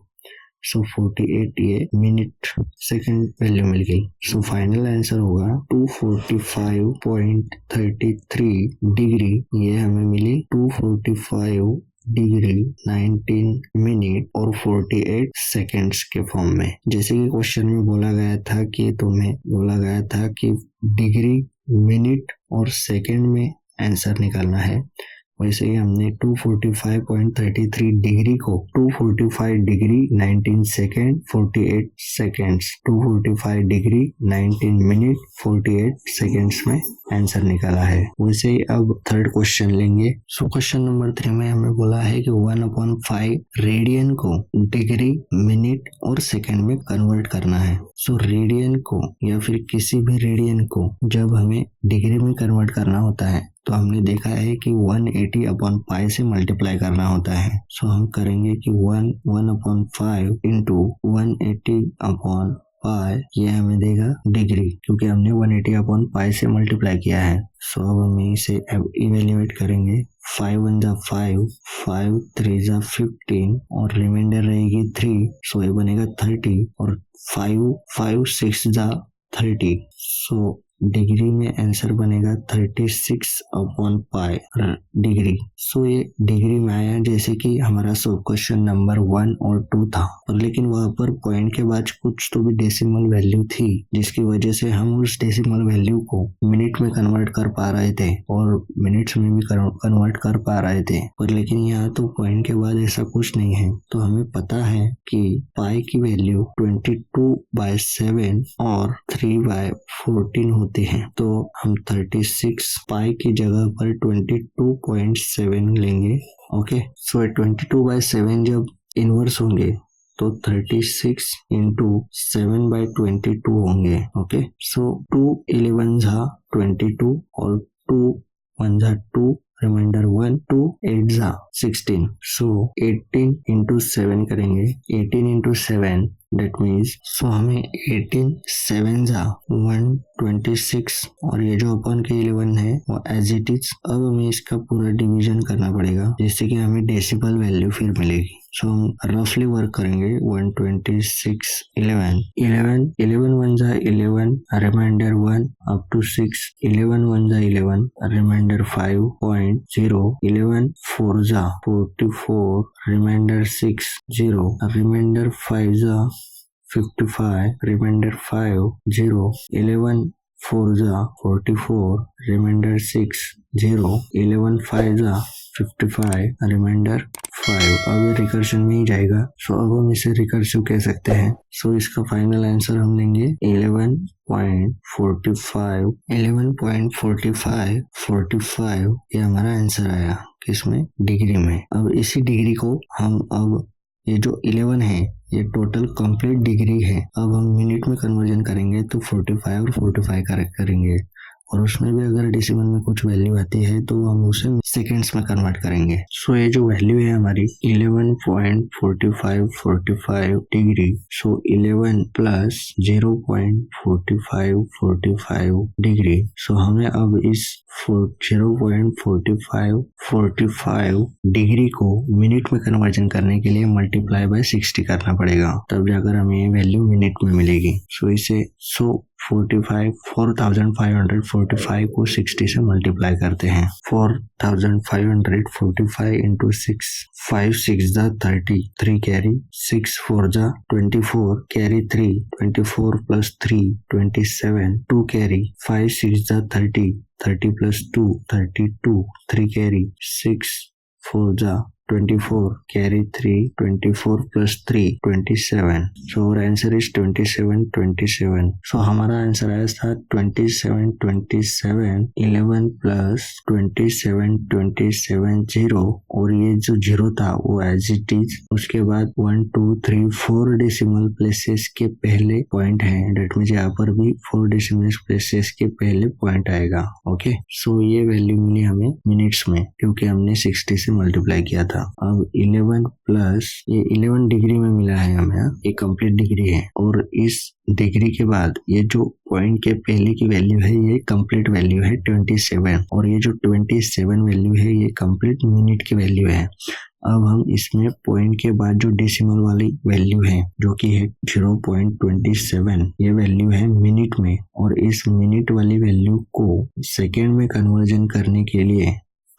Speaker 1: सो 48 ये मिनट सेकेंड वैल्यू मिल गई। सो फाइनल आंसर होगा 245.33 डिग्री, ये हमें मिली 245 डिग्री, 19 मिनट और 48 सेकेंड्स के फॉर्म में। जैसे कि क्वेश्चन में बोला गया था कि तुम्हें बोला गया था कि डिग्री, मिनट और सेकेंड में आंसर निकालना है, वैसे ही हमने 245.33 डिग्री को 245 degree 19 second 48 seconds, 245 degree 19 minute 48 seconds में आंसर निकाला है। वैसे ही अब थर्ड क्वेश्चन लेंगे। सो क्वेश्चन नंबर 3 में हमें बोला है कि 1/5 रेडियन को डिग्री, मिनट और सेकेंड में कन्वर्ट करना है। सो रेडियन को या फिर किसी भी रेडियन को जब हमें डिग्री में कन्वर्ट करना होता है तो हमने देखा है कि 180/π से मल्टीप्लाई करना होता है। सो हम करेंगे कि 1/5 इंटू 180/π, ये हमें देगा डिग्री, क्योंकि हमने 180/π से मल्टीप्लाई किया है। सो अब हम इसे इवेल्युएट करेंगे। 5 1 जा 5, 5 3 जा 15 और रिमाइंडर रहेगी 3, सो ये बनेगा 30 और 5 6 जा 30। सो डिग्री में आंसर बनेगा 36/π डिग्री। सो ये डिग्री में आया, जैसे कि हमारा सब क्वेश्चन नंबर 1 और 2 था, और लेकिन वहाँ पर पॉइंट के बाद कुछ तो भी डेसिमल वैल्यू थी, जिसकी वजह से हम उस डेसिमल वैल्यू को मिनट में कन्वर्ट कर पा रहे थे और मिनट्स में भी कन्वर्ट कर पा रहे थे, पर लेकिन यहाँ तो पॉइंट के बाद ऐसा कुछ नहीं है। तो हमें पता है कि पाई की वैल्यू 22/7 और 3/14 होती है, तो हम 36 पाई की जगह पर 22.7 लेंगे। ओके, सो 22/7 जब इनवर्स होंगे तो 36 इंटू 7/22 होंगे। ओके, सो 2 11 जा 22 और 2 1 जा 2, रिमाइंडर 1, 2 8 जा 16। सो 18 इंटू 7 करेंगे, 18 इंटू 7 डेट मीन्स, सो हमें 18 7 जा 126 और ये जो अपन के 11 है वो एज इट इज। अब हमें इसका पूरा डिवीजन करना पड़ेगा, जिससे कि हमें डेसिमल वैल्यू फिर मिलेगी। सो हम रफली वर्क करेंगे। 126 11 1 जा 11, रिमाइंडर 1 अप टू 6, 11 1 जा 11, रिमाइंडर 5.0, 11 4 जा 44, रिमाइंडर 6 0, रिमाइंडर 5 जा 55, रिमाइंडर 5 0, 11 4 जा 44, रिमाइंडर 6 0, 11 5 जा 55, रिमाइंडर 5। अब ये रिकर्शन में ही जाएगा, सो अब हम इसे रिकर्सिव कह सकते हैं। सो इसका फाइनल आंसर हम लेंगे 11.45 11.45 ये हमारा आंसर आया किसमें, डिग्री में। अब इसी डिग्री को हम अब ये जो 11 है ये टोटल कंप्लीट डिग्री है, अब हम मिनट में कन्वर्जन करेंगे तो 45 और 45 करेक्ट करेंगे, और उसमें भी अगर डेसिमल में कुछ वैल्यू आती है तो हम उसे सेकेंड्स में कन्वर्ट करेंगे। सो ये जो वैल्यू है हमारी 11.4545 डिग्री, सो 11 प्लस 0.4545 डिग्री। सो हमें अब इस 0.4545 डिग्री को मिनट में कन्वर्जन करने के लिए मल्टीप्लाई बाय 60 करना पड़ेगा, तब जाकर हमें ये वैल्यू मिनट में मिलेगी। सो इसे 4545 को 60 से मल्टीप्लाई करते हैं। 4545 इंटू 6, 5 6 जा 30, 3 कैरी, 6 4 जा 24, कैरी 3, 24 प्लस 3 27, 2 कैरी, 5 6 जा 30, 30 प्लस 2 32, 3 कैरी, 6 4 जा 24, carry 3, 24 plus 3, 27. So our answer is 27. So हमारा आंसर आया था 27, 11 plus 27 0, और ये जो 0 था वो एज इट इज, उसके बाद 1 2 3 4 डेसिमल प्लेसेस के पहले पॉइंट है, डेट मीन्स यहाँ पर भी 4 डेसिमल प्लेसेस के पहले पॉइंट आएगा। ओके, सो ये वैल्यू मिली हमें मिनट्स में, क्योंकि हमने 60 से मल्टीप्लाई किया था। अब 11 प्लस ये 11 डिग्री में मिला है हमें, ये कंप्लीट डिग्री है, और इस डिग्री के बाद ये जो पॉइंट के पहले की वैल्यू है ये कंप्लीट वैल्यू है 27, और ये जो 27 वैल्यू है ये कंप्लीट मिनट की वैल्यू है। अब हम इसमें पॉइंट के बाद जो डेसिमल वाली वैल्यू है जो कि है 0.27, ये वैल्यू है मिनट में, और इस मिनट वाली वैल्यू को सेकेंड में कन्वर्जन करने के लिए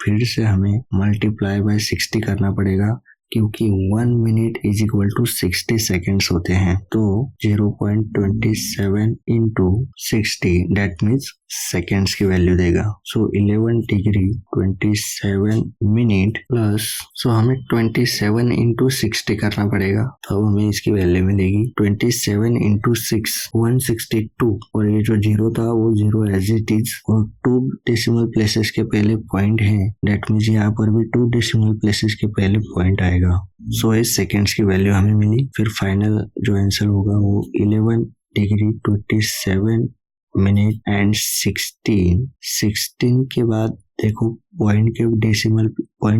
Speaker 1: फिर से हमें मल्टीप्लाई बाय 60 करना पड़ेगा, क्योंकि 1 minute is equal to 60 seconds होते हैं। तो 0.27 इंटू 60 डेट मीन्स सेकेंड्स की वैल्यू देगा। So 11 degree 27 minute plus, so हमें 27 इंटू 60 करना पड़ेगा, तो हमें इसकी वैल्यू मिलेगी 27 इंटू 6 162, और ये जो जीरो था वो जीरो एज इट इज, और 2 डेसिमल प्लेसेस के पहले पॉइंट है, डेट मीन्स यहाँ पर भी 2 डेसिमल प्लेसेस के पहले पॉइंट आएगा। सो इस सेकेंड्स की वैल्यू हमें मिली। फिर फाइनल जो आंसर होगा वो 11 डिग्री 27 मिनट एंड 16 के बाद देखो पॉइंट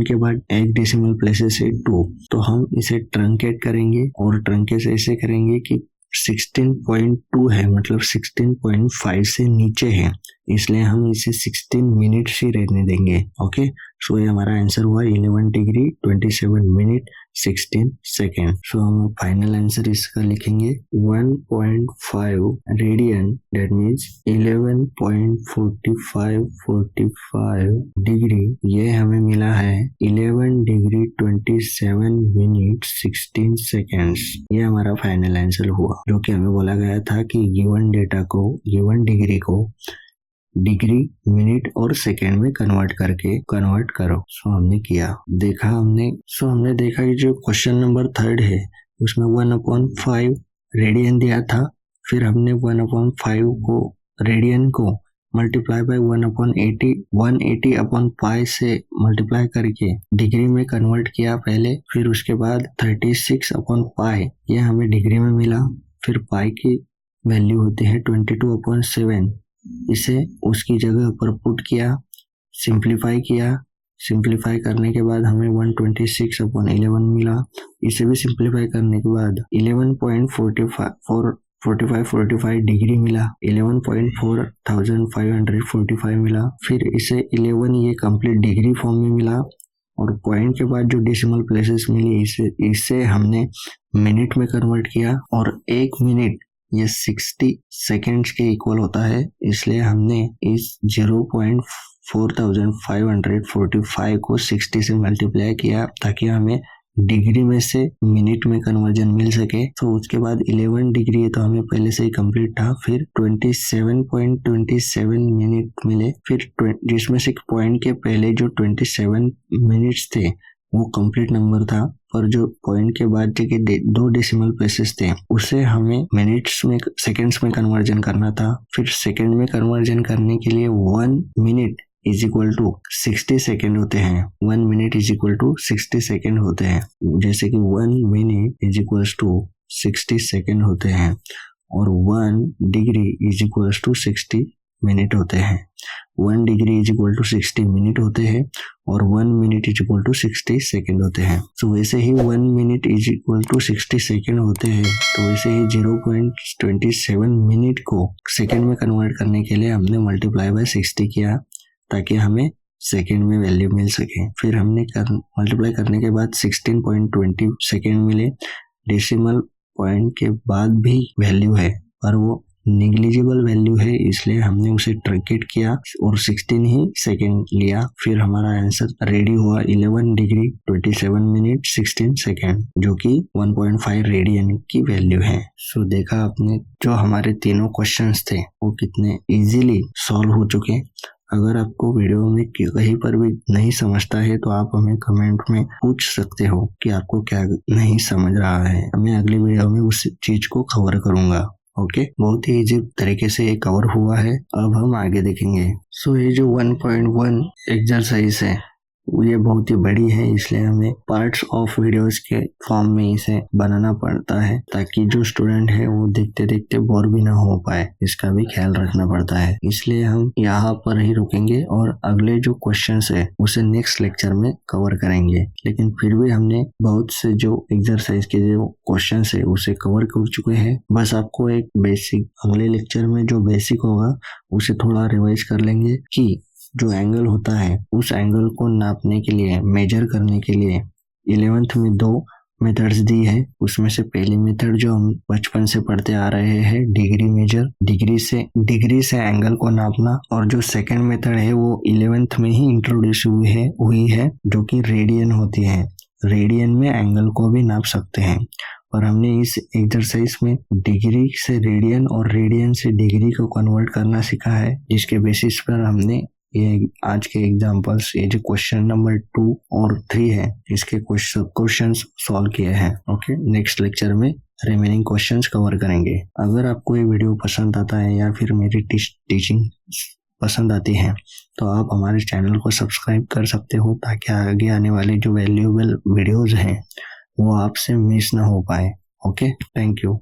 Speaker 1: के बाद एक डेसिमल प्लेसेस है 2, तो हम इसे ट्रंकेट करेंगे, और ट्रंकेट ऐसे करेंगे कि 16.2 है, मतलब 16.5 से नीचे है, इसलिए हम इसे 16 मिनट्स ही रहने देंगे। ओके, सो ये हमारा आंसर हुआ 11 डिग्री 27 मिनट 16 सेकेंड। सो हम फाइनल आंसर इसका लिखेंगे 1.5 रेडियन, डेट मीन्स 11.45 डिग्री, ये हमें मिला है 11 डिग्री 27 मिनट 16 सेकेंड्स। ये हमारा फाइनल आंसर हुआ, जो कि हमें बोला गया था कि गिवन डेटा को, गिवन डिग्री को डिग्री, मिनट और सेकेंड में कन्वर्ट करो। सो हमने किया, हमने देखा कि जो क्वेश्चन नंबर 3 है उसमें 1/5 रेडियन दिया था, फिर हमने 1/5 को रेडियन को मल्टीप्लाई बाय 180 अपॉन पाई से मल्टीप्लाई करके डिग्री में कन्वर्ट किया पहले, फिर उसके बाद 36 अपॉन पाई, ये हमें डिग्री में मिला। फिर पाई की वैल्यू होती है 22/7, इसे उसकी जगह पर पुट किया, सिंप्लीफाई करने के बाद हमें 126/11 मिला। इसे भी सिंप्लीफाई करने के बाद 11.45 डिग्री मिला, 11.4545 मिला। फिर इसे 11 ये कंप्लीट डिग्री फॉर्म में मिला, और पॉइंट के बाद जो डेसिमल प्लेसेस मिली इसे हमने मिनट में कन्वर्ट किया, और 1 मिनट ये 60 सेकेंड्स के इक्वल होता है, इसलिए हमने इस 0.4545 को 60 से मल्टीप्लाई किया ताकि हमें डिग्री में से मिनट में कन्वर्जन मिल सके। तो उसके बाद 11 डिग्री तो हमें पहले से ही कंप्लीट था, फिर 27.27 मिनट मिले, फिर जिसमें से पॉइंट के पहले जो 27 मिनट्स थे वो कंप्लीट नंबर था, पर जो पॉइंट के बाद के 2 डेसिमल प्लेसेस थे उसे हमें मिनट्स में, सेकेंड्स में कन्वर्जन करना था। फिर सेकेंड में कन्वर्जन करने के लिए 1 minute is equal to 60 second होते हैं, 1 minute is equal to 60 second होते हैं, जैसे कि 1 minute is equal to 60 second होते हैं, और 1 degree is equal to 60 minute होते हैं। 1 degree is equal to 60 minute होते हैं, और 1 minute is equal to 60 second होते हैं। तो वैसे ही 1 minute is equal to 60 second होते हैं, तो वैसे ही 0.27 मिनट को सेकेंड में कन्वर्ट करने के लिए हमने मल्टीप्लाई बाय 60 किया, ताकि हमें सेकेंड में वैल्यू मिल सके। फिर हमने मल्टीप्लाई करने के बाद 16.20 सेकेंड मिले। डेसिमल पॉइंट के बाद भी वैल्यू है, पर वो निग्लिजिबल वैल्यू है, इसलिए हमने उसे ट्रंकेट किया और 16 ही सेकेंड लिया। फिर हमारा आंसर रेडी हुआ 11 डिग्री 27 मिनट 16 सेकेंड, जो कि 1.5 रेडियन की वैल्यू है। सो देखा आपने, जो हमारे तीनों क्वेश्चंस थे वो कितने इजीली सॉल्व हो चुके। अगर आपको वीडियो में कहीं पर भी नहीं समझता है तो आप हमें कमेंट में पूछ सकते हो कि आपको क्या नहीं समझ रहा है, मैं अगली वीडियो में उस चीज को कवर करूंगा। ओके, बहुत ही इजी तरीके से ये कवर हुआ है। अब हम आगे देखेंगे। सो ये जो 1.1 एक्सरसाइज है ये बहुत ही बड़ी है, इसलिए हमें पार्ट्स ऑफ वीडियोस के फॉर्म में इसे बनाना पड़ता है, ताकि जो स्टूडेंट है वो देखते देखते बोर भी ना हो पाए, इसका भी ख्याल रखना पड़ता है। इसलिए हम यहाँ पर ही रुकेंगे और अगले जो क्वेश्चंस है उसे नेक्स्ट लेक्चर में कवर करेंगे। लेकिन फिर भी हमने बहुत से जो एक्सरसाइज के जो क्वेश्चंस है उसे कवर कर चुके हैं। बस आपको एक बेसिक, अगले लेक्चर में जो बेसिक होगा उसे थोड़ा रिवाइज कर लेंगे कि जो एंगल होता है उस एंगल को नापने के लिए, मेजर करने के लिए 11th में 2 मेथड्स दी है। उसमें से पहली मेथड जो हम बचपन से पढ़ते आ रहे हैं, डिग्री मेजर, डिग्री से एंगल को नापना। और जो सेकंड मेथड है वो 11th में ही इंट्रोड्यूस हुई है जो कि रेडियन होती है। रेडियन में एंगल को भी नाप सकते हैं। और हमने इस एक्सरसाइज में डिग्री से रेडियन और रेडियन से डिग्री को कन्वर्ट करना सीखा है, जिसके बेसिस पर हमने ये आज के एग्जांपल्स, ये जो क्वेश्चन नंबर 2 और 3 है, इसके क्वेश्चंस सॉल्व किए हैं। ओके, नेक्स्ट लेक्चर में रिमेनिंग क्वेश्चंस कवर करेंगे। अगर आपको ये वीडियो पसंद आता है या फिर मेरी टीचिंग पसंद आती है तो आप हमारे चैनल को सब्सक्राइब कर सकते हो, ताकि आगे आने वाली जो वैल्यूएबल वीडियोज हैं वो आपसे मिस ना हो पाए। Okay, thank you.